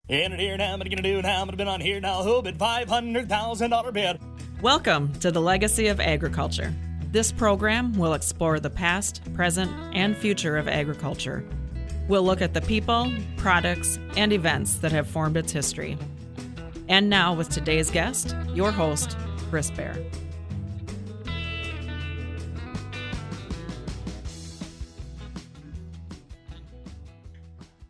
In it here now, what are you gonna do now? I'm gonna bid on here now. Who bid $500,000 bid? Welcome to the Legacy of Agriculture. This program will explore the past, present, and future of agriculture. We'll look at the people, products, and events that have formed its history. And now, with today's guest, your host, Chis Bair.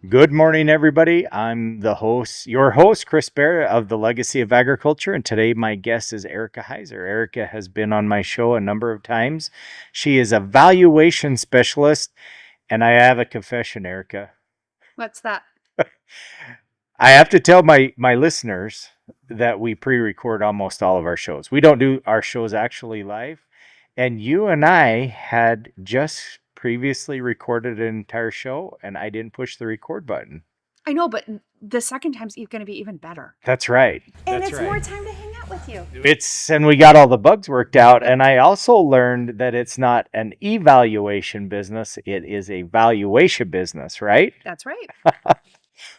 Good morning, everybody. I'm your host, Chis Bair of the Legacy of Agriculture, and today my guest is Ericka Heiser. Ericka has been on my show a number of times. She is a valuation specialist, and I have a confession, Ericka. What's that? I have to tell my listeners that we pre-record almost all of our shows. We don't do our shows actually live, and you and I had just previously recorded an entire show and I didn't push the record button. I know, but the second time's going to be even better. That's right. And it's more time to hang out with you. And we got all the bugs worked out. And I also learned that it's not an evaluation business. It is a valuation business, right? That's right.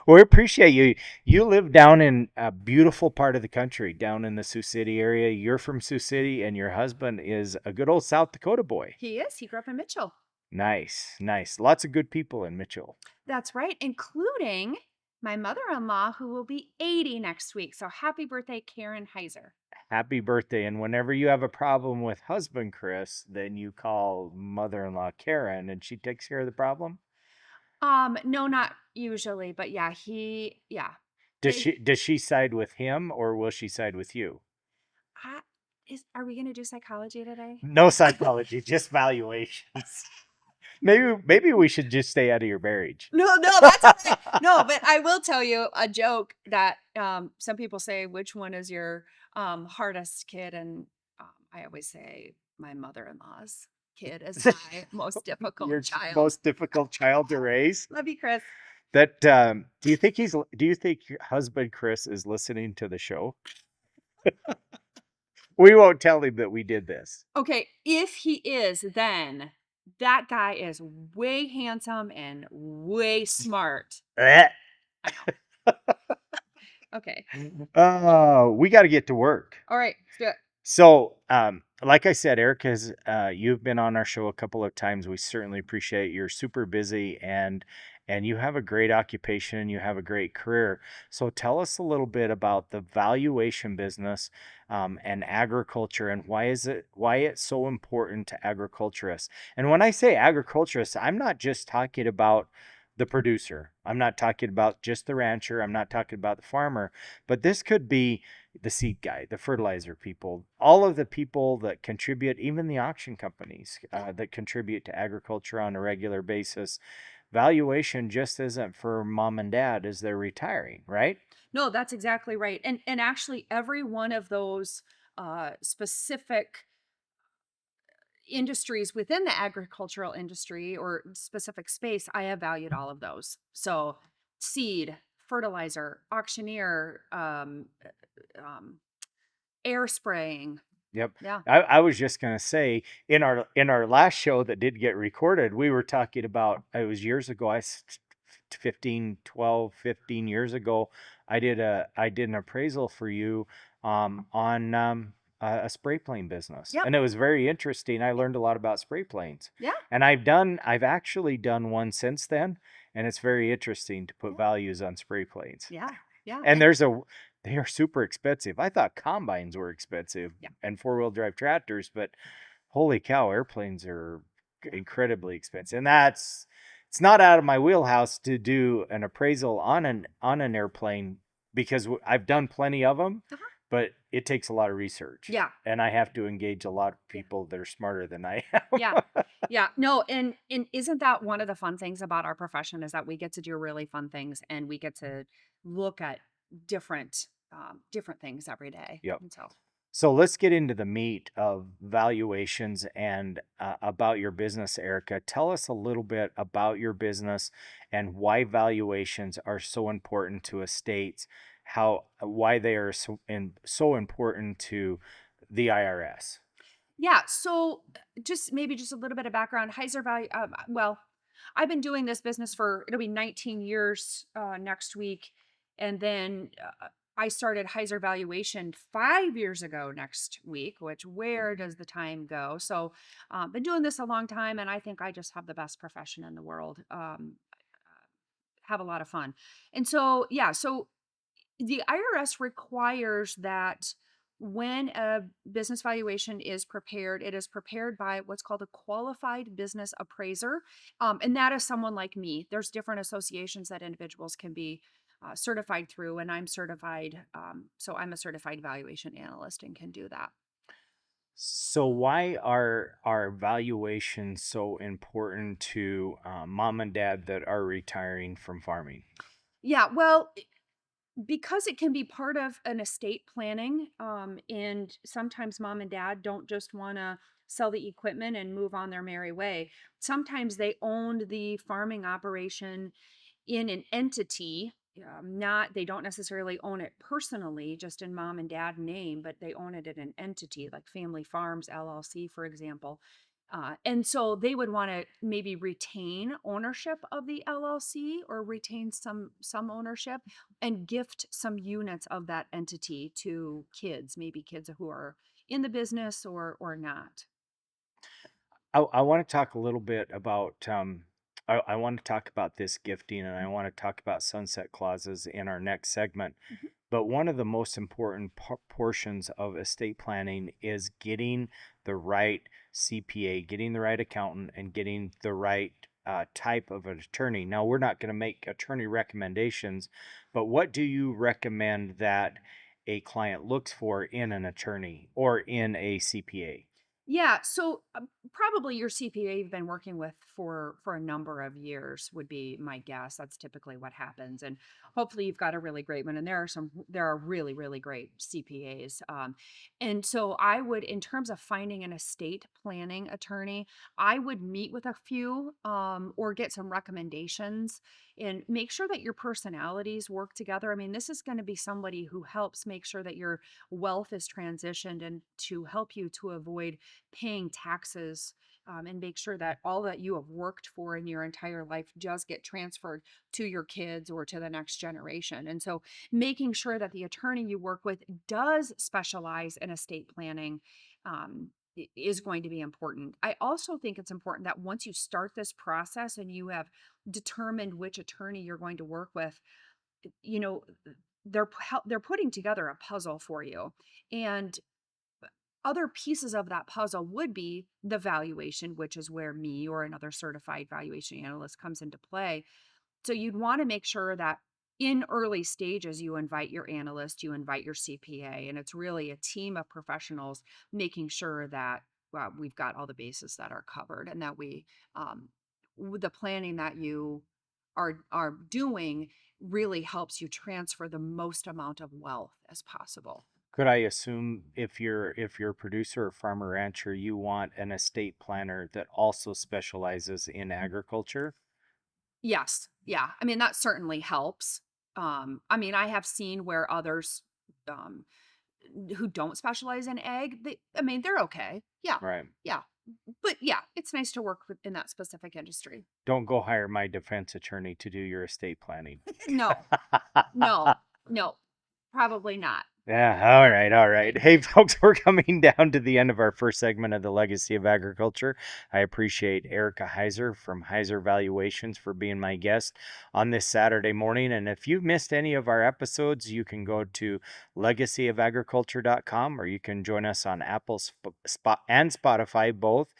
Well, we appreciate you. You live down in a beautiful part of the country, down in the Sioux City area. You're from Sioux City and your husband is a good old South Dakota boy. He is. He grew up in Mitchell. Nice. Lots of good people in Mitchell. That's right, including my mother-in-law, who will be 80 next week. So happy birthday, Ericka Heiser. Happy birthday. And whenever you have a problem with husband Chris, then you call mother-in-law Karen and she takes care of the problem? No, not usually, but yeah, Does she side with him or will she side with you? Are we going to do psychology today? No psychology, just valuations. Maybe we should just stay out of your marriage. No, that's okay. No, but I will tell you a joke that some people say, which one is your hardest kid? And I always say my mother-in-law's kid is my most difficult child. Most difficult child to raise. Love you, Chris. That do you think your husband Chris is listening to the show? We won't tell him that we did this. Okay, if he is, then that guy is way handsome and way smart. I know. Okay. We got to get to work. All right, let's do it. So, like I said, Ericka, you've been on our show a couple of times. We certainly appreciate it. You're super busy and you have a great occupation. You have a great career. So tell us a little bit about the valuation business and agriculture and why it's so important to agriculturists. And when I say agriculturists, I'm not just talking about the producer. I'm not talking about just the rancher. I'm not talking about the farmer, but this could be the seed guy, the fertilizer people, all of the people that contribute, even the auction companies that contribute to agriculture on a regular basis. Valuation just isn't for mom and dad as they're retiring, right? No, that's exactly right. And actually every one of those specific industries within the agricultural industry or specific space, I have valued all of those. So seed, fertilizer, auctioneer, air spraying. Yep. Yeah. I was just going to say in our last show that did get recorded, we were talking about, it was years ago, 15 years ago, I did an appraisal for you on a spray plane business. Yep. And it was very interesting. I learned a lot about spray planes. Yeah. And I've actually done one since then, and it's very interesting to put values on spray planes. Yeah. Yeah. And they are super expensive. I thought combines were expensive and four-wheel drive tractors, but holy cow, airplanes are incredibly expensive. And it's not out of my wheelhouse to do an appraisal on an airplane because I've done plenty of them, but it takes a lot of research. Yeah. And I have to engage a lot of people that are smarter than I am. Yeah. Yeah. No, and isn't that one of the fun things about our profession is that we get to do really fun things and we get to look at different things every day. Yep. And So let's get into the meat of valuations and about your business, Ericka. Tell us a little bit about your business and why valuations are so important to estates, why they are so important to the IRS. Yeah. So just maybe just a little bit of background. Heiser Value. Well, I've been doing this business it'll be 19 years next week. And then I started Heiser Valuation 5 years ago next week, which where does the time go? So been doing this a long time, and I think I just have the best profession in the world. Have a lot of fun. And so, yeah, so the IRS requires that when a business valuation is prepared, it is prepared by what's called a qualified business appraiser. And that is someone like me. There's different associations that individuals can be certified through, and I'm certified. So I'm a certified valuation analyst and can do that. So why are valuations so important to mom and dad that are retiring from farming? Yeah, well, because it can be part of an estate planning, and sometimes mom and dad don't just want to sell the equipment and move on their merry way. Sometimes they owned the farming operation in an entity. Not They don't necessarily own it personally, just in mom and dad name, but they own it in an entity like Family Farms LLC, for example. And so they would want to maybe retain ownership of the LLC, or retain some ownership, and gift some units of that entity to kids, maybe kids who are in the business or not. I want to talk a little bit about I want to talk about this gifting, and I want to talk about sunset clauses in our next segment. Mhm. But one of the most important portions of estate planning is getting the right CPA, getting the right accountant, and getting the right type of an attorney. Now, we're not going to make attorney recommendations, but what do you recommend that a client looks for in an attorney or in a CPA? Yeah, so probably your CPA you've been working with for a number of years would be my guess. That's typically what happens, and hopefully you've got a really great one. And there are really great CPAs. And so I would, in terms of finding an estate planning attorney, I would meet with a few, or get some recommendations, and make sure that your personalities work together. I mean, this is going to be somebody who helps make sure that your wealth is transitioned, and to help you to avoid paying taxes, and make sure that all that you have worked for in your entire life does get transferred to your kids or to the next generation. And so making sure that the attorney you work with does specialize in estate planning, is going to be important. I also think it's important that once you start this process and you have determined which attorney you're going to work with, you know, they're putting together a puzzle for you. And other pieces of that puzzle would be the valuation, which is where me or another certified valuation analyst comes into play. So you'd want to make sure that in early stages, you invite your analyst, you invite your CPA, and it's really a team of professionals making sure that, well, we've got all the bases that are covered, and that the planning that you are doing really helps you transfer the most amount of wealth as possible. Could I assume if you're a producer or farmer rancher, you want an estate planner that also specializes in agriculture? Yes. Yeah. I mean, that certainly helps. I mean, I have seen where others, um, who don't specialize in ag, I mean, they're okay. Yeah. Right. Yeah. But yeah, it's nice to work in that specific industry. Don't go hire my defense attorney to do your estate planning. No, no, no, probably not. Yeah, all right, all right. Hey, folks, we're coming down to the end of our first segment of the Legacy of Agriculture. I appreciate Ericka Heiser from Heiser Valuations for being my guest on this Saturday morning. And if you've missed any of our episodes, you can go to legacyofagriculture.com, or you can join us on Apple and Spotify, both.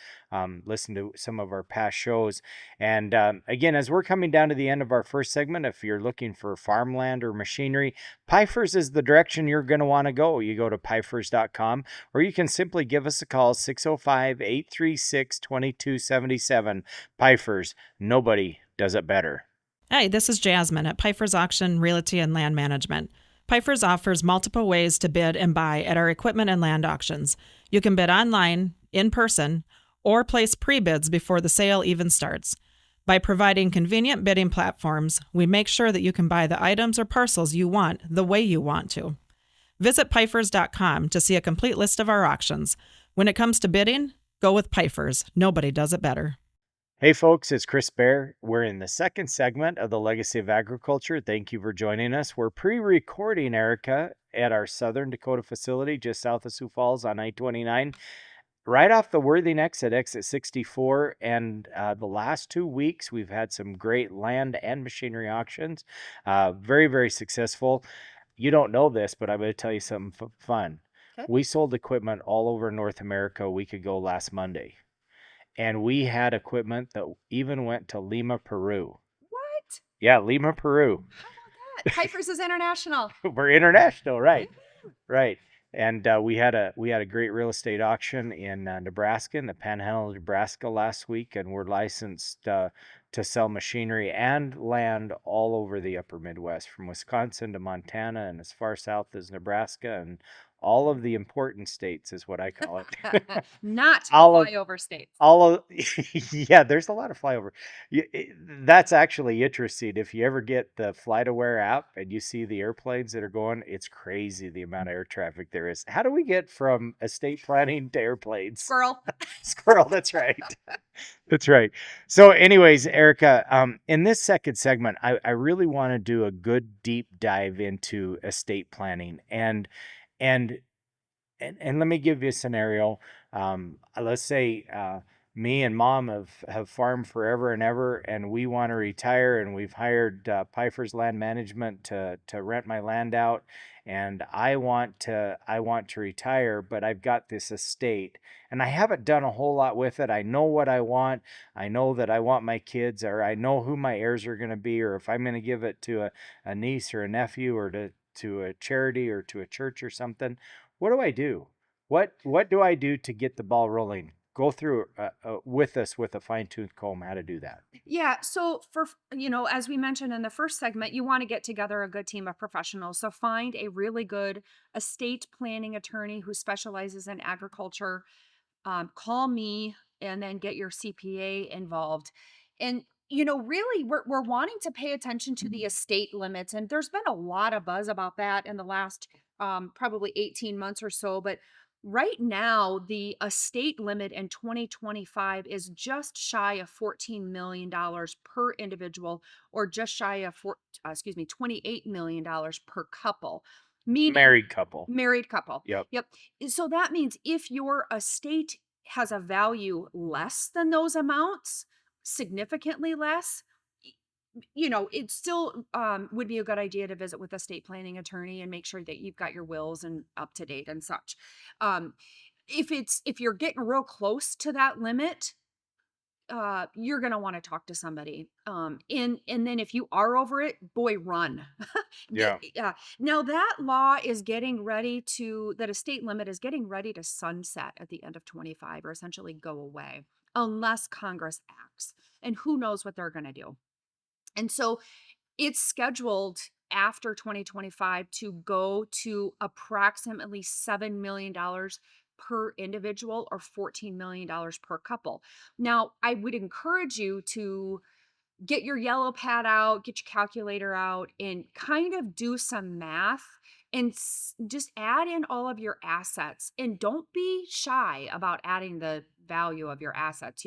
Listen to some of our past shows. And again, as we're coming down to the end of our first segment, if you're looking for farmland or machinery, Pifers is the direction you're going to want to go. You go to pifers.com, or you can simply give us a call, 605-836-2277. Pifers, nobody does it better. Hey, this is Jasmine at Pifers Auction Realty and Land Management. Pifers offers multiple ways to bid and buy at our equipment and land auctions. You can bid online, in person, or place pre-bids before the sale even starts. By providing convenient bidding platforms, we make sure that you can buy the items or parcels you want the way you want to. Visit pifers.com to see a complete list of our auctions. When it comes to bidding, go with Pifers. Nobody does it better. Hey folks, it's Chis Bair. We're in the second segment of the Legacy of Agriculture. Thank you for joining us. We're pre-recording, Ericka, at our Southern Dakota facility just south of Sioux Falls on I-29, right off the Worthing exit, exit 64. And the last 2 weeks, we've had some great land and machinery auctions. Very, very successful. You don't know this, but I'm going to tell you something fun. Okay. We sold equipment all over North America a week ago last Monday. And we had equipment that even went to Lima, Peru. What? Yeah, Lima, Peru. How about that? Heifers is international. We're international, right? Woo. Right. And we had a great real estate auction in Nebraska, in the Panhandle of Nebraska last week, and we're licensed to sell machinery and land all over the upper Midwest, from Wisconsin to Montana and as far south as Nebraska, and all of the important states is what I call it. Not All of flyover states. all of yeah, there's a lot of flyover. That's actually interesting. If you ever get the FlightAware app and you see the airplanes that are going, it's crazy the amount of air traffic there is. How do we get from estate planning to airplanes? Squirrel. Squirrel, that's right. That's right. So anyways, Ericka, in this second segment, I really want to do a good deep dive into estate planning and and let me give you a scenario. Let's say me and mom have farmed forever and ever, and we want to retire, and we've hired Pfeiffer's Land Management to rent my land out, and I want to retire, but I've got this estate, and I haven't done a whole lot with it. I know what I want. I know that I want my kids, or I know who my heirs are going to be, or if I'm going to give it to a niece or a nephew, or to a charity or to a church or something. What do I do? What do I do to get the ball rolling? Go through with us with a fine-tooth comb how to do that. Yeah. So as we mentioned in the first segment, you want to get together a good team of professionals. So find a really good estate planning attorney who specializes in agriculture. Call me and then get your CPA involved. And really, we're wanting to pay attention to the estate limits, and there's been a lot of buzz about that in the last probably 18 months or so. But right now, the estate limit in 2025 is just shy of $14 million per individual, or just shy of $28 million per couple. Meaning Married couple. married couple. Yep. Yep. So that means if your estate has a value less than those amounts, significantly less, it still would be a good idea to visit with a estate planning attorney and make sure that you've got your wills and up to date and such. If you're getting real close to that limit, you're going to want to talk to somebody. And then if you are over it, boy, run. Yeah. Now that estate limit is getting ready to sunset at the end of 25, or essentially go away, unless Congress acts. And who knows what they're going to do. And so it's scheduled after 2025 to go to approximately $7 million per individual, or $14 million per couple. Now, I would encourage you to get your yellow pad out, get your calculator out, and kind of do some math and just add in all of your assets. And don't be shy about adding the value of your assets.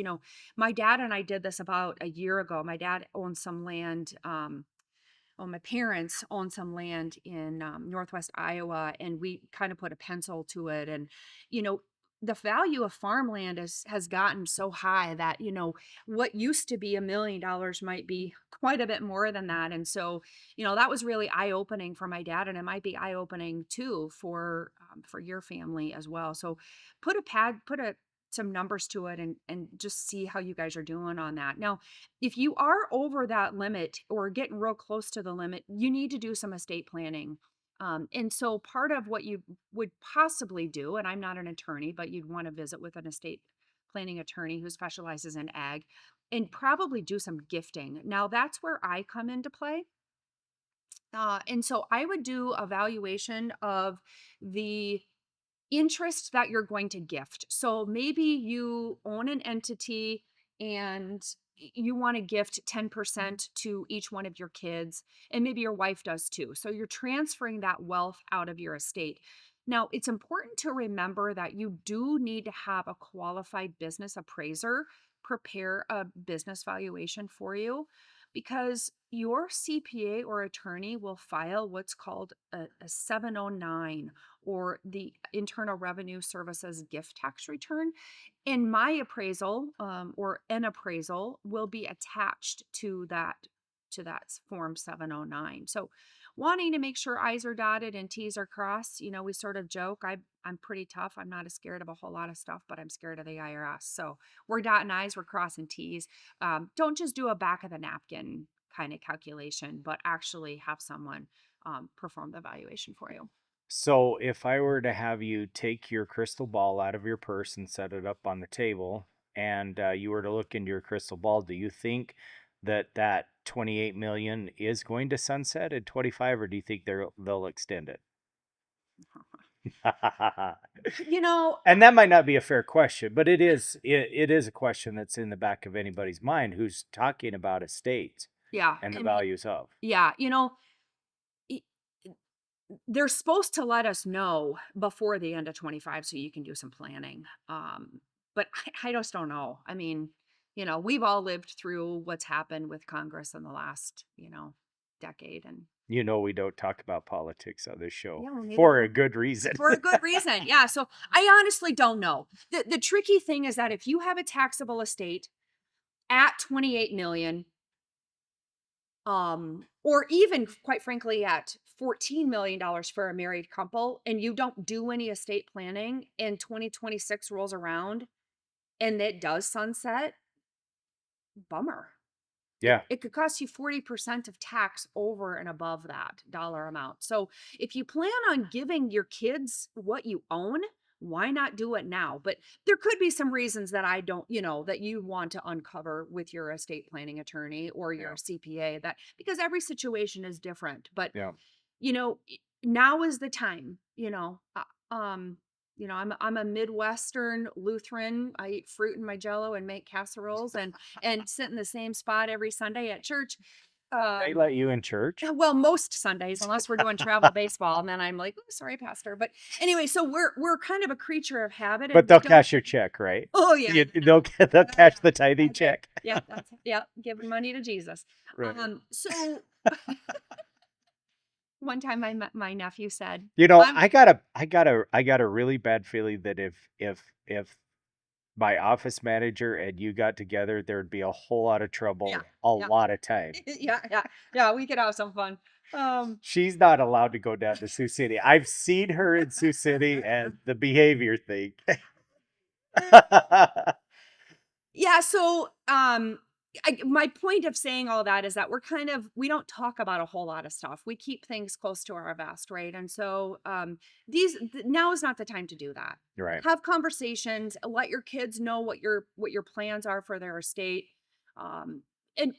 My dad and I did this about a year ago. My dad owns some land. My parents own some land in Northwest Iowa, and we kind of put a pencil to it. And, the value of farmland has gotten so high that, what used to be $1 million might be quite a bit more than that. And so, that was really eye-opening for my dad, and it might be eye-opening too for your family as well. So put some numbers to it, and just see how you guys are doing on that. Now, if you are over that limit or getting real close to the limit, you need to do some estate planning. And so part of what you would possibly do, and I'm not an attorney, but you'd want to visit with an estate planning attorney who specializes in ag, and probably do some gifting. Now, that's where I come into play. And so I would do a valuation of the interest that you're going to gift. So maybe you own an entity and you want to gift 10% to each one of your kids, and maybe your wife does too. So you're transferring that wealth out of your estate. Now, it's important to remember that you do need to have a qualified business appraiser prepare a business valuation for you, because your CPA or attorney will file what's called a 709, or the Internal Revenue Services gift tax return. And my appraisal, or an appraisal, will be attached to that form 709. So wanting to make sure I's are dotted and T's are crossed. We sort of joke, I'm pretty tough. I'm not as scared of a whole lot of stuff, but I'm scared of the IRS. So we're dotting I's, we're crossing T's. Don't just do a back of the napkin kind of calculation, but actually have someone perform the valuation for you. So if I were to have you take your crystal ball out of your purse and set it up on the table, and you were to look into your crystal ball, do you think that 28 million is going to sunset at 25, or do you think they'll extend it? And that might not be a fair question, but it is a question that's in the back of anybody's mind who's talking about estates Yeah. and the values of. Yeah. They're supposed to let us know before the end of 25 so you can do some planning. But I just don't know. I mean, we've all lived through what's happened with Congress in the last, decade. And we don't talk about politics on this show Yeah, for a good reason. for a good reason. Yeah. So I honestly don't know. The tricky thing is that if you have a taxable estate at 28 million, or even quite frankly at $14 million for a married couple, and you don't do any estate planning, and 2026 rolls around and it does sunset, bummer. Yeah. It could cost you 40% of tax over and above that dollar amount. So if you plan on giving your kids what you own, why not do it now? But there could be some reasons that I don't, that you want to uncover with your estate planning attorney or your CPA, because every situation is different. But, now is the time, I'm a Midwestern Lutheran. I eat fruit in my Jello and make casseroles and sit in the same spot every Sunday at church. They let you in church? Well, most Sundays, unless we're doing travel baseball, and then I'm like, oh, sorry, Pastor. But anyway, so we're kind of a creature of habit. But they'll cash your check, right? Oh yeah, they'll cash the tithing check. Yeah, giving money to Jesus. Right. So one time my nephew said, I got a really bad feeling that if my office manager and you got together, there'd be a whole lot of trouble, lot of time. Yeah, we could have some fun. She's not allowed to go down to Sioux City. I've seen her in Sioux City and the behavior thing. Yeah, so my point of saying all that is that we don't talk about a whole lot of stuff. We keep things close to our vest, right? And so now is not the time to do that. Right. Have conversations, let your kids know what your plans are for their estate. And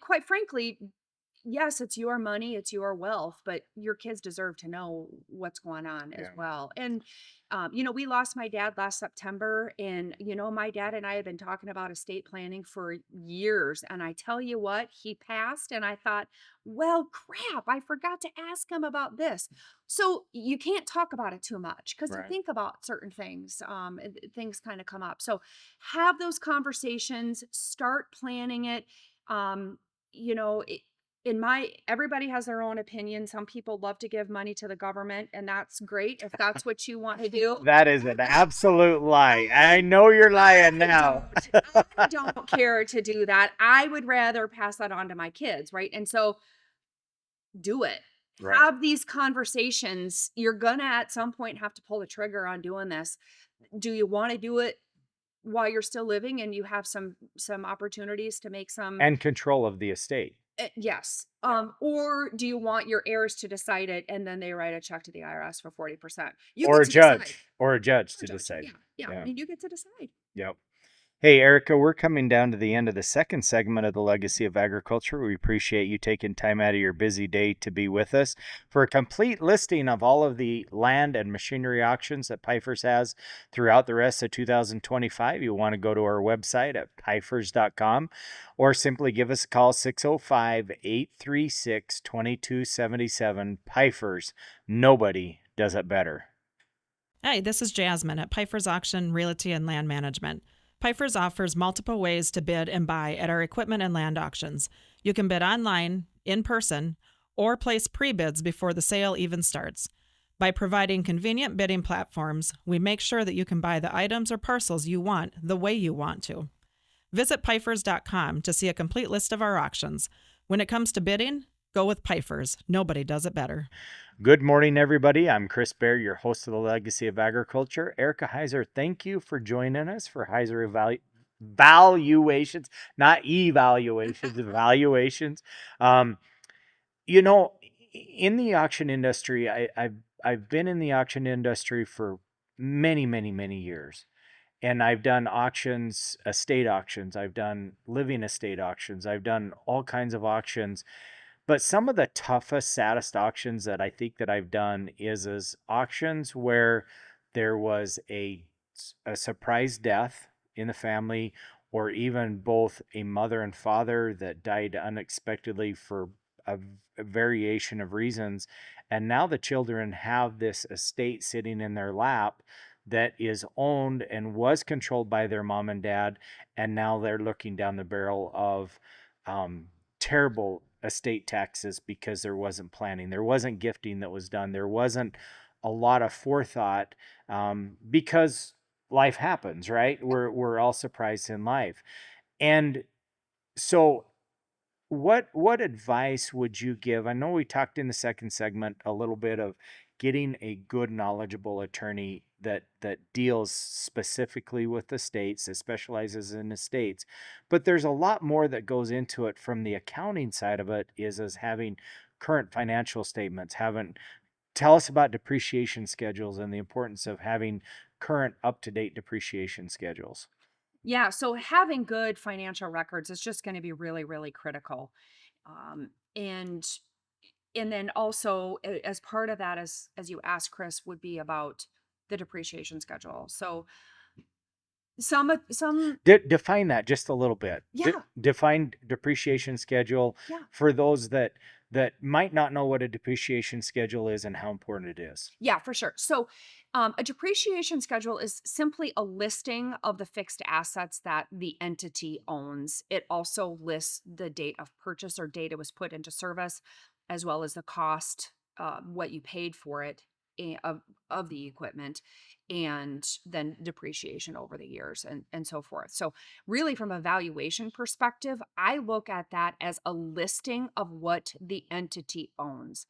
quite frankly, yes, it's your money, it's your wealth, but your kids deserve to know what's going on as well. And, we lost my dad last September, and, my dad and I have been talking about estate planning for years. And I tell you what, he passed and I thought, well, crap, I forgot to ask him about this. So you can't talk about it too much because you think about certain things, things kind of come up. So have those conversations, start planning it. Everybody has their own opinion. Some people love to give money to the government, and that's great if that's what you want to do. That is an absolute lie. I know you're lying now. I don't care to do that. I would rather pass that on to my kids, right? And so do it. Right. Have these conversations. You're gonna at some point have to pull the trigger on doing this. Do you want to do it while you're still living and you have some opportunities to make some and control of the estate? Yes. Or do you want your heirs to decide it and then they write a check to the IRS for 40%? Or a judge to decide. Yeah. I mean, you get to decide. Yep. Hey, Ericka, we're coming down to the end of the second segment of the Legacy of Agriculture. We appreciate you taking time out of your busy day to be with us. For a complete listing of all of the land and machinery auctions that Pfeiffer's has throughout the rest of 2025, you'll want to go to our website at pfeifers.com or simply give us a call, 605-836-2277. Pfeiffer's, nobody does it better. Hey, this is Jasmine at Pfeiffer's Auction, Realty, and Land Management. Pfeiffer's offers multiple ways to bid and buy at our equipment and land auctions. You can bid online, in person, or place pre-bids before the sale even starts. By providing convenient bidding platforms, we make sure that you can buy the items or parcels you want the way you want to. Visit Pfeifers.com to see a complete list of our auctions. When it comes to bidding, go with Pfeifers. Nobody does it better. Good morning, everybody. I'm Chis Bair, your host of the Legacy of Agriculture. Ericka Heiser, thank you for joining us for Heiser Valuations, not evaluations, valuations. You know, in the auction industry, I've been in the auction industry for many, many, many years. And I've done auctions, estate auctions. I've done living estate auctions. I've done all kinds of auctions. But some of the toughest, saddest auctions that I think that I've done is auctions where there was a surprise death in the family, or even both a mother and father that died unexpectedly for a variation of reasons. And now the children have this estate sitting in their lap that is owned and was controlled by their mom and dad. And now they're looking down the barrel of terrible estate taxes because there wasn't planning. There wasn't gifting that was done. There wasn't a lot of forethought because life happens, right? We're all surprised in life. And so what advice would you give? I know we talked in the second segment a little bit of getting a good, knowledgeable attorney that deals specifically with estates, that specializes in estates. But there's a lot more that goes into it from the accounting side of it, is having current financial statements. Tell us about depreciation schedules and the importance of having current, up-to-date depreciation schedules. Yeah, so having good financial records is just going to be really, really critical. And then also as part of that, as you asked, Chris, would be about the depreciation schedule. So some define that just a little bit. Yeah. Define depreciation schedule for those that might not know what a depreciation schedule is and how important it is. Yeah, for sure. So a depreciation schedule is simply a listing of the fixed assets that the entity owns. It also lists the date of purchase or date it was put into service, as well as the cost, what you paid for it of the equipment, and then depreciation over the years and so forth. So really, from a valuation perspective, I look at that as a listing of what the entity owns.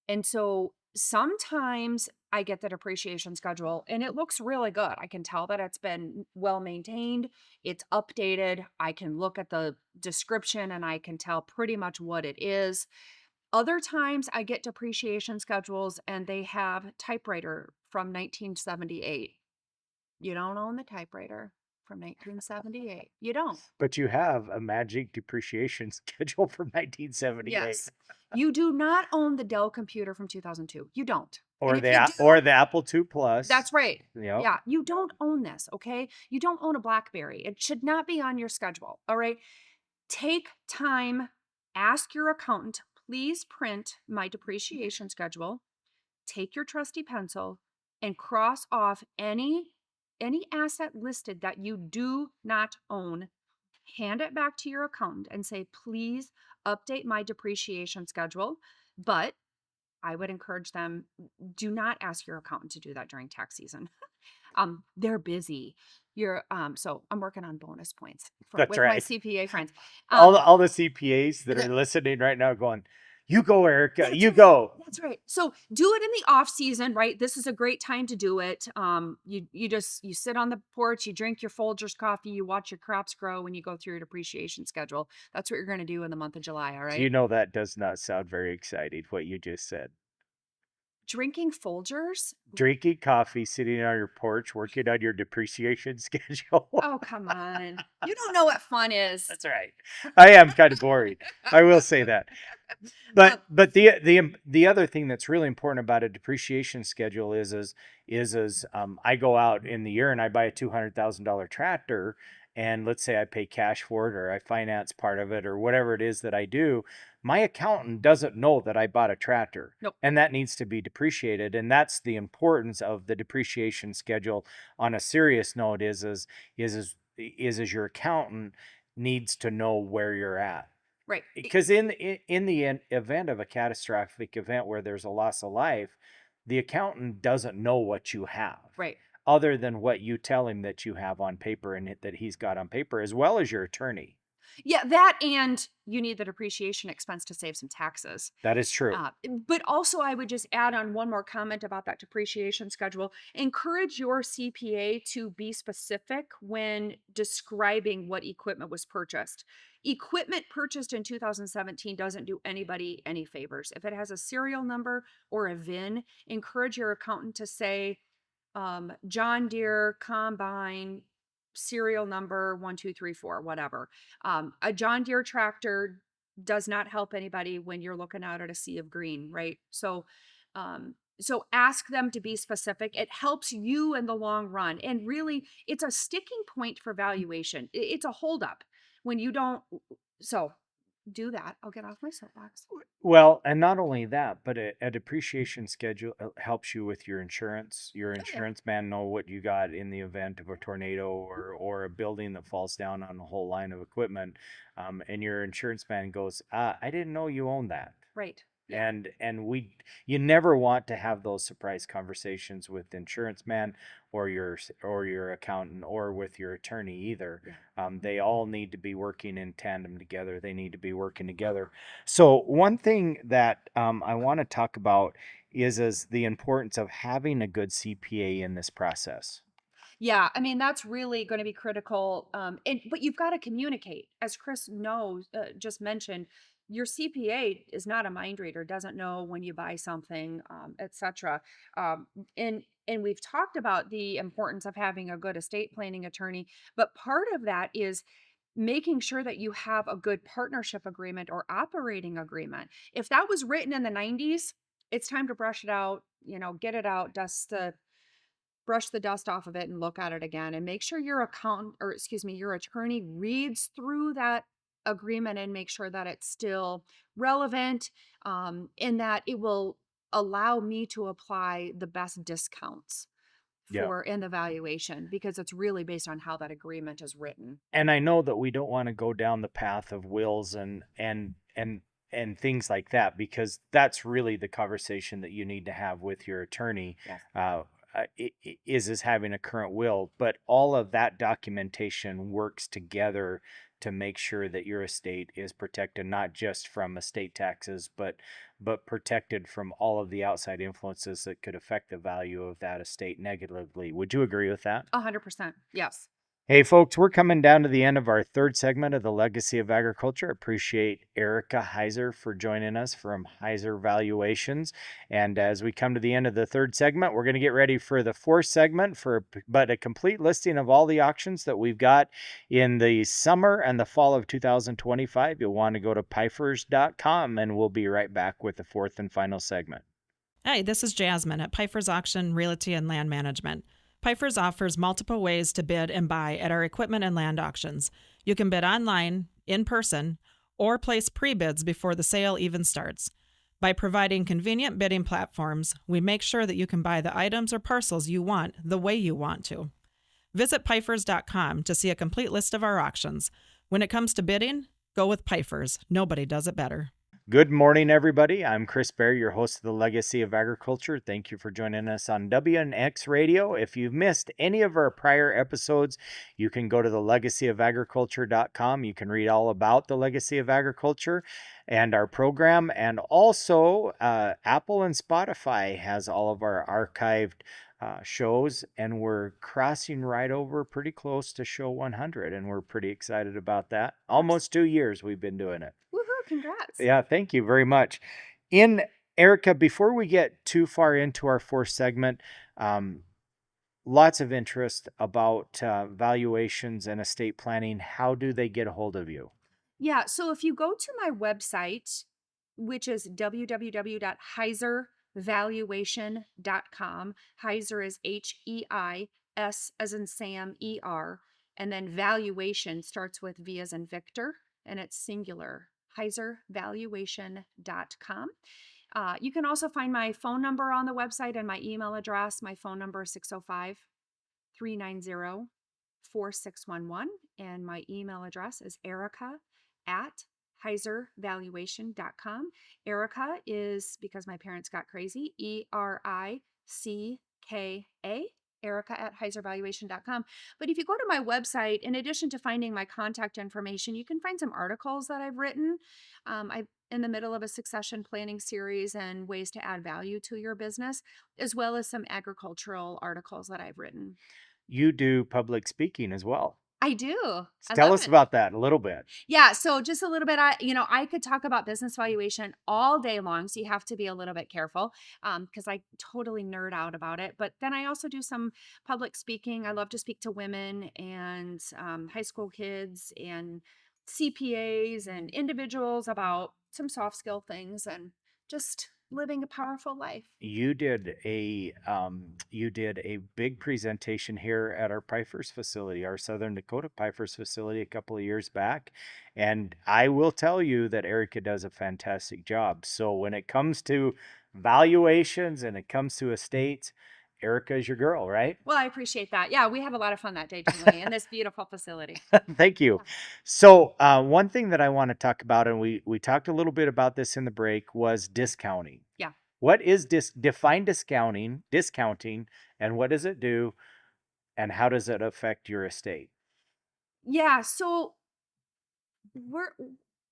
And so sometimes I get the depreciation schedule and it looks really good. I can tell that it's been well maintained, it's updated. I can look at the description and I can tell pretty much what it is. Other times I get depreciation schedules and they have typewriter from 1978. You don't own the typewriter from 1978. You don't. But you have a magic depreciation schedule from 1978. Yes. You do not own the Dell computer from 2002. You don't. Or the Apple II Plus. That's right. Yep. Yeah. You don't own this, okay? You don't own a BlackBerry. It should not be on your schedule, all right? Take time, ask your accountant, please print my depreciation schedule, take your trusty pencil, and cross off any asset listed that you do not own. Hand it back to your accountant and say, please update my depreciation schedule. But I would encourage them, do not ask your accountant to do that during tax season. They're busy. So I'm working on bonus points with my CPA friends. All the CPAs that are listening right now going, you go, Ericka, you go. That's right. So do it in the off season, right? This is a great time to do it. You sit on the porch, you drink your Folgers coffee, you watch your crops grow when you go through your depreciation schedule. That's what you're going to do in the month of July. All right. You know, that does not sound very exciting, what you just said. Drinking Folgers? Drinking coffee, sitting on your porch, working on your depreciation schedule. Oh, come on. You don't know what fun is. That's right. I am kind of boring. I will say that. But the other thing that's really important about a depreciation schedule is I go out in the year and I buy a $200,000 tractor, and let's say I pay cash for it or I finance part of it or whatever it is that I do. My accountant doesn't know that I bought a tractor. Nope. And that needs to be depreciated. And that's the importance of the depreciation schedule. On a serious note is is your accountant needs to know where you're at. Right. Because in the event of a catastrophic event where there's a loss of life, the accountant doesn't know what you have Right. other than what you tell him that you have on paper and that he's got on paper, as well as your attorney. Yeah, that, and you need the depreciation expense to save some taxes. That is true. But also, I would just add on one more comment about that depreciation schedule. Encourage your CPA to be specific when describing what equipment was purchased. Equipment purchased in 2017 doesn't do anybody any favors. If it has a serial number or a VIN, encourage your accountant to say, John Deere combine serial number 1234, whatever. A John Deere tractor does not help anybody when you're looking out at a sea of green, right? So ask them to be specific. It helps you in the long run. And really, it's a sticking point for valuation. It's a holdup when you don't. So do that. I'll get off my soapbox. Well, and not only that, but a depreciation schedule helps you with your insurance. Your Oh, yeah. insurance man know what you got in the event of a tornado or a building that falls down on a whole line of equipment. And your insurance man goes, I didn't know you owned that. Right. Yeah. And you never want to have those surprise conversations with the insurance man or your accountant or with your attorney either. Yeah. They all need to be working in tandem together. They need to be working together. So one thing that I want to talk about is the importance of having a good CPA in this process. Yeah, I mean, that's really going to be critical. But you've got to communicate. As Chris knows, just mentioned, your CPA is not a mind reader, doesn't know when you buy something, etc. And we've talked about the importance of having a good estate planning attorney, but part of that is making sure that you have a good partnership agreement or operating agreement. If that was written in the 90s, it's time to brush it out, get it out, brush the dust off of it and look at it again, and make sure your your attorney reads through that agreement and make sure that it's still relevant, and that it will allow me to apply the best discounts in the valuation, because it's really based on how that agreement is written. And I know that we don't want to go down the path of wills and things like that, because that's really the conversation that you need to have with your attorney. Yes. Is having a current will, but all of that documentation works together to make sure that your estate is protected, not just from estate taxes, but protected from all of the outside influences that could affect the value of that estate negatively. Would you agree with that? 100%. Yes. Hey folks, we're coming down to the end of our third segment of the Legacy of Agriculture. Appreciate Ericka Heiser for joining us from Heiser Valuations. And as we come to the end of the third segment, we're going to get ready for the fourth segment but a complete listing of all the auctions that we've got in the summer and the fall of 2025. You'll want to go to pifers.com, and we'll be right back with the fourth and final segment. Hey, this is Jasmine at Pifers Auction Realty and Land Management. Pifers offers multiple ways to bid and buy at our equipment and land auctions. You can bid online, in person, or place pre-bids before the sale even starts. By providing convenient bidding platforms, we make sure that you can buy the items or parcels you want the way you want to. Visit pifers.com to see a complete list of our auctions. When it comes to bidding, go with Pifers. Nobody does it better. Good morning, everybody. I'm Chis Bair, your host of the Legacy of Agriculture. Thank you for joining us on WNX Radio. If you've missed any of our prior episodes, you can go to thelegacyofagriculture.com. You can read all about the Legacy of Agriculture and our program. And also, Apple and Spotify has all of our archived shows, and we're crossing right over pretty close to show 100, and we're pretty excited about that. Almost 2 years we've been doing it. Woohoo! Congrats. Yeah, thank you very much. Ericka, before we get too far into our fourth segment, lots of interest about valuations and estate planning. How do they get a hold of you? Yeah, so if you go to my website, which is www.heiservaluation.com. Heiser is Heis as in Sam, ER, and then valuation starts with V as in Victor, and it's singular. Heiservaluation.com. You can also find my phone number on the website and my email address. My phone number is 605-390-5300. 4611. And my email address is Ericka at heiservaluation.com. Ericka is, because my parents got crazy, Ericka, Ericka at heiservaluation.com. But if you go to my website, in addition to finding my contact information, you can find some articles that I've written. I'm in the middle of a succession planning series and ways to add value to your business, as well as some agricultural articles that I've written. You do public speaking as well. I do. I Tell love us it. about that a little bit. Yeah, so just a little bit. I could talk about business valuation all day long, so you have to be a little bit careful because I totally nerd out about it. But then I also do some public speaking. I love to speak to women and high school kids and CPAs and individuals about some soft skill things and just living a powerful life. You did a big presentation here at our Pifers facility, our Southern Dakota Pifers facility, a couple of years back, and I will tell you that Ericka does a fantastic job. So when it comes to valuations and it comes to estates, Ericka is your girl, right? Well, I appreciate that. Yeah, we had a lot of fun that day, didn't we, in this beautiful facility. Thank you. So one thing that I want to talk about, and we talked a little bit about this in the break, was discounting. Yeah. What is define discounting, and what does it do, and how does it affect your estate? Yeah, so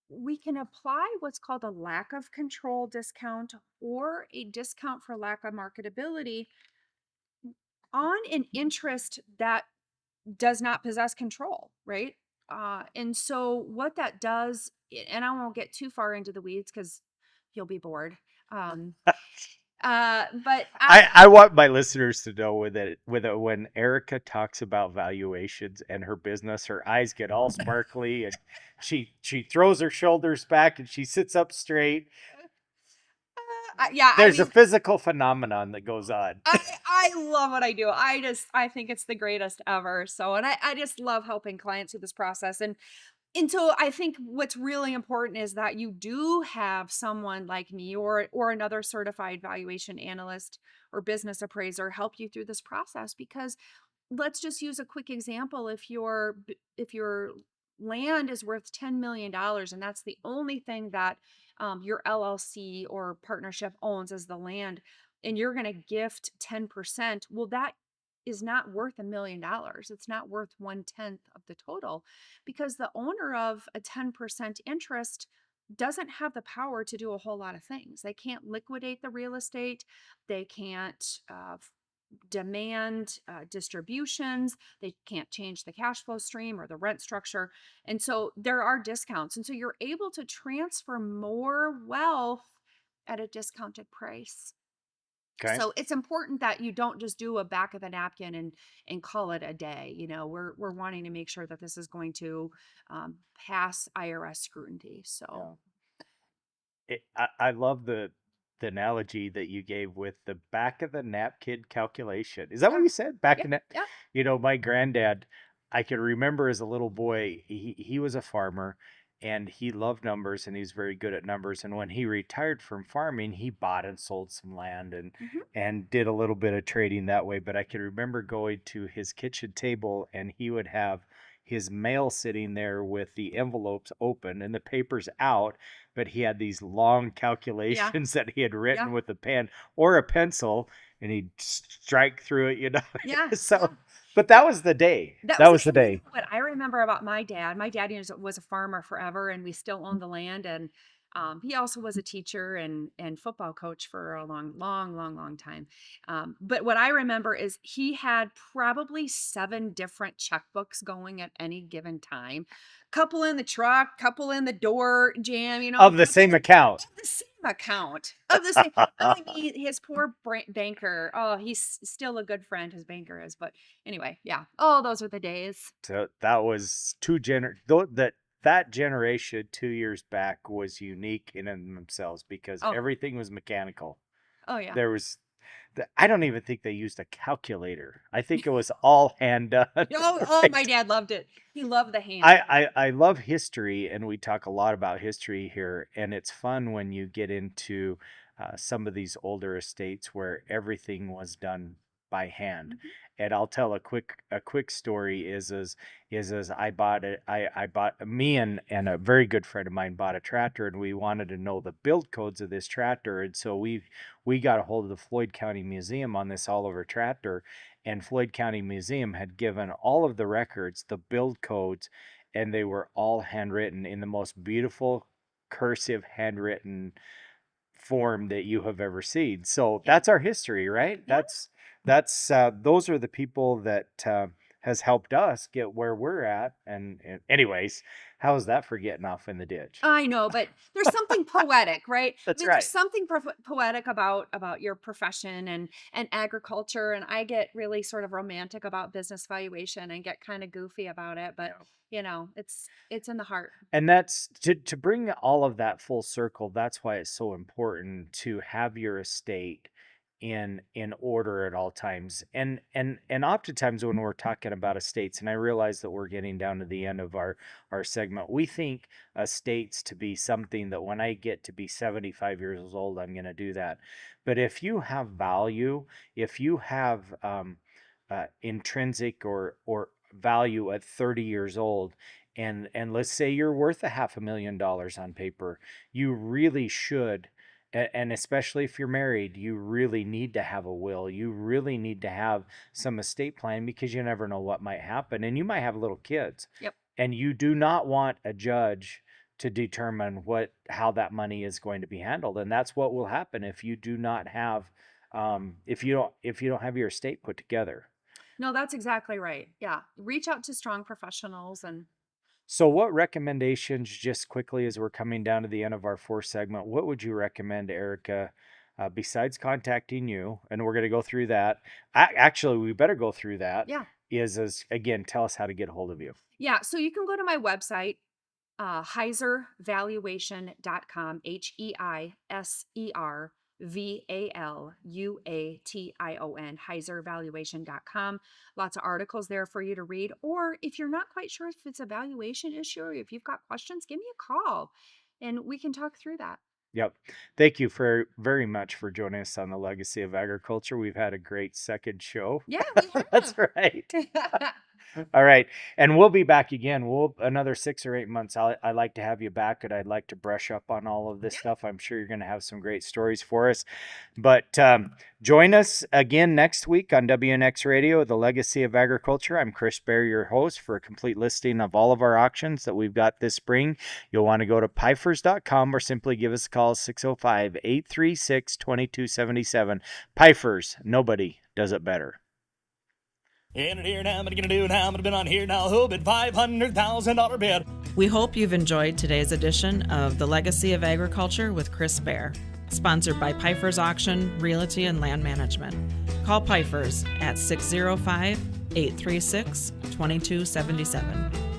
we can apply what's called a lack of control discount or a discount for lack of marketability on an interest that does not possess control, right? And so what that does, and I won't get too far into the weeds because you'll be bored. But I want my listeners to know when Ericka talks about valuations and her business, her eyes get all sparkly and she throws her shoulders back and she sits up straight. yeah, There's a physical phenomenon that goes on. I love what I do. I think it's the greatest ever. So, and I just love helping clients through this process. And so I think what's really important is that you do have someone like me or another certified valuation analyst or business appraiser help you through this process, because let's just use a quick example. If your land is worth $10 million and that's the only thing that your LLC or partnership owns as the land, and you're going to gift 10%, well, that is not worth $1 million. It's not worth 1/10 of the total, because the owner of a 10% interest doesn't have the power to do a whole lot of things. They can't liquidate the real estate. They can't demand distributions. They can't change the cash flow stream or the rent structure. And so there are discounts. And so you're able to transfer more wealth at a discounted price. Okay. So it's important that you don't just do a back of the napkin and call it a day. We're wanting to make sure that this is going to pass IRS scrutiny. So I love the analogy that you gave with the back of the napkin calculation. Is that what you said? Back in that? Yeah. My granddad, I can remember as a little boy, he was a farmer and he loved numbers and he's very good at numbers. And when he retired from farming, he bought and sold some land and did a little bit of trading that way. But I can remember going to his kitchen table and he would have his mail sitting there with the envelopes open and the papers out, but he had these long calculations that he had written with a pen or a pencil, and he'd strike through it, Yeah. So, but that was the day. That was the day. What I remember about my dad was a farmer forever, and we still own the land. And he also was a teacher and football coach for a long time. But what I remember is he had probably 7 different checkbooks going at any given time. Couple in the truck, couple in the door jam, Of the same account. Of the same. I mean, his poor banker. Oh, he's still a good friend, his banker is. But anyway, yeah. Oh, those were the days. So that was that generation 2 years back was unique in and themselves because everything was mechanical. Oh yeah. There was, I don't even think they used a calculator. I think it was all hand done. Oh, my dad loved it. He loved the hand. I love history, and we talk a lot about history here, and it's fun when you get into some of these older estates where everything was done by hand. Mhm. And I'll tell a quick story is I bought it. I bought me and a very good friend of mine bought a tractor, and we wanted to know the build codes of this tractor. And so we got a hold of the Floyd County Museum on this Oliver tractor, and Floyd County Museum had given all of the records, the build codes, and they were all handwritten in the most beautiful cursive handwritten form that you have ever seen. So Yeah. that's our history, right? Yeah. That's those are the people that has helped us get where we're at. And anyways, how is that for getting off in the ditch? I know, but there's something poetic, right? That's There's right. something poetic about your profession and agriculture, and I get really sort of romantic about business valuation and get kind of goofy about it, but it's in the heart. And that's to bring all of that full circle. That's why it's so important to have your estate in order at all times. And oftentimes when we're talking about estates, and I realize that we're getting down to the end of our segment, we think estates to be something that when I get to be 75 years old, I'm going to do that. But if you have value, if you have intrinsic or value at 30 years old, and let's say you're worth $500,000 on paper, you really should, and especially if you're married, you really need to have a will. You really need to have some estate plan, because you never know what might happen, and you might have little kids. Yep. And you do not want a judge to determine how that money is going to be handled, and that's what will happen if you do not have if you don't have your estate put together. No, that's exactly right. Yeah. Reach out to strong professionals and So what recommendations, just quickly as we're coming down to the end of our fourth segment, what would you recommend, Ericka, besides contacting you? And we're going to go through that. Actually, we better go through that. yeah. Again, tell us how to get a hold of you. Yeah. So you can go to my website, heiservaluation.com, HeiserValuation, heiservaluation.com. Lots of articles there for you to read. Or if you're not quite sure if it's a valuation issue or if you've got questions, give me a call and we can talk through that. Yep. Thank you very much for joining us on the Legacy of Agriculture. We've had a great second show. Yeah, we have. That's right. All right. And we'll be back again. Another 6 or 8 months. I'd like to have you back, and I'd like to brush up on all of this stuff. I'm sure you're going to have some great stories for us. But join us again next week on WNX Radio, The Legacy of Agriculture. I'm Chis Bair, your host. For a complete listing of all of our auctions that we've got this spring, you'll want to go to pifers.com or simply give us a call, 605-836-2277. Pifers, nobody does it better. In it here now, I'm gonna do now. I'm gonna bid on here now. Who bid $500,000 bid? We hope you've enjoyed today's edition of The Legacy of Agriculture with Chis Bair, sponsored by Pifers Auction, Realty, and Land Management. Call Pifers at 605-836-2277.